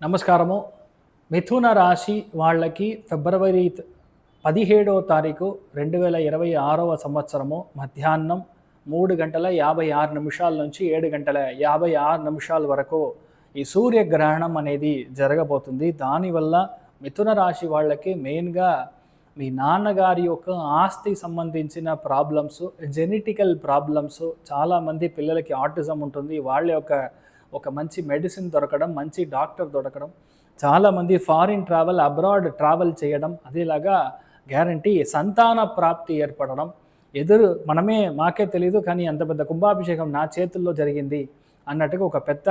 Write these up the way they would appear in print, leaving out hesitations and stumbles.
నమస్కారము. మిథున రాశి వాళ్ళకి ఫిబ్రవరి 17వ తారీఖు 2026వ సంవత్సరము మధ్యాహ్నం 3:56 నిమిషాల నుంచి 7:56 నిమిషాల వరకు ఈ సూర్యగ్రహణం అనేది జరగబోతుంది. దానివల్ల మిథున రాశి వాళ్ళకి మెయిన్గా మీ నాన్నగారి యొక్క ఆస్తి సంబంధించిన ప్రాబ్లమ్స్, జెనెటికల్ ప్రాబ్లమ్స్, చాలామంది పిల్లలకి ఆటిజం ఉంటుంది. వాళ్ళ యొక్క ఒక మంచి మెడిసిన్ దొరకడం, మంచి డాక్టర్ దొరకడం, చాలామంది ఫారిన్ ట్రావెల్, అబ్రాడ్ ట్రావెల్ చేయడం, అదేలాగా గ్యారంటీ సంతాన ప్రాప్తి ఏర్పడడం, మాకే తెలియదు కానీ అంత పెద్ద కుంభాభిషేకం నా చేతుల్లో జరిగింది అన్నట్టుగా ఒక పెద్ద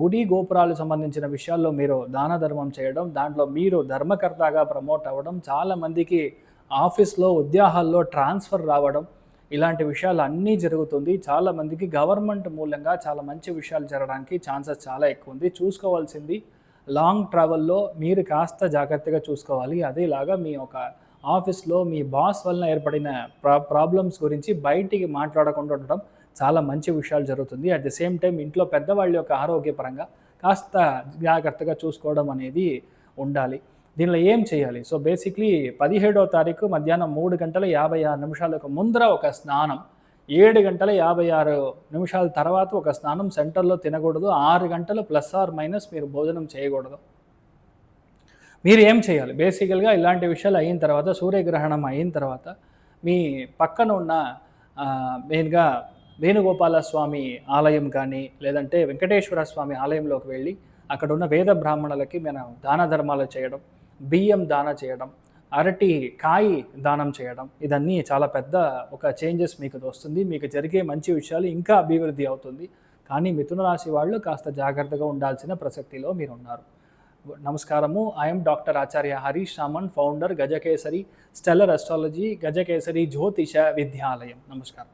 గుడి గోపురాలు సంబంధించిన విషయాల్లో మీరు దాన ధర్మం చేయడం, దాంట్లో మీరు ధర్మకర్తగా ప్రమోట్ అవ్వడం, చాలామందికి ఆఫీస్లో ఉద్యోగాల్లో ట్రాన్స్ఫర్ రావడం, ఇలాంటి విషయాలు అన్నీ జరుగుతుంది. చాలామందికి గవర్నమెంట్ మూలంగా చాలా మంచి విషయాలు జరగడానికి ఛాన్సెస్ చాలా ఎక్కువ ఉంది. చూసుకోవాల్సింది లాంగ్ ట్రావెల్లో మీరు కాస్త జాగ్రత్తగా చూసుకోవాలి. అదేలాగా మీ ఒక ఆఫీస్లో మీ బాస్ వలన ఏర్పడిన ప్రాబ్లమ్స్ గురించి బయటికి మాట్లాడకుండా ఉండడం చాలా మంచి విషయాలు జరుగుతుంది. అట్ ది సేమ్ టైం ఇంట్లో పెద్దవాళ్ళ యొక్క ఆరోగ్యపరంగా కాస్త జాగ్రత్తగా చూసుకోవడం అనేది ఉండాలి. దీనిలో ఏం చేయాలి? సో బేసిక్లీ 17వ తారీఖు మధ్యాహ్నం 3:56 ముందర ఒక స్నానం, 7:56 తర్వాత ఒక స్నానం, సెంటర్లో తినకూడదు, 6 గంటలు ± మీరు భోజనం చేయకూడదు. మీరు ఏం చేయాలి? బేసికల్గా ఇలాంటి విషయాలు అయిన తర్వాత, సూర్యగ్రహణం అయిన తర్వాత మీ పక్కన ఉన్న మెయిన్గా వేణుగోపాల స్వామి ఆలయం కానీ, లేదంటే వెంకటేశ్వర స్వామి ఆలయంలోకి వెళ్ళి అక్కడ ఉన్న వేద బ్రాహ్మణులకి మనం దాన ధర్మాలు చేయడం, బియ్యం దాన చేయడం, అరటి కాయి దానం చేయడం, ఇదన్నీ చాలా పెద్ద ఒక చేంజెస్ మీకు వస్తుంది. మీకు జరిగే మంచి విషయాలు ఇంకా అభివృద్ధి అవుతుంది. కానీ మిథున రాశి వాళ్ళు కాస్త జాగ్రత్తగా ఉండాల్సిన ప్రసక్తిలో మీరు ఉన్నారు. నమస్కారము. I'm doctor Acharya Harish Raman, founder Gajakesari stellar astrology, Gajakesari Jyotisha విద్యాలయం. నమస్కారం.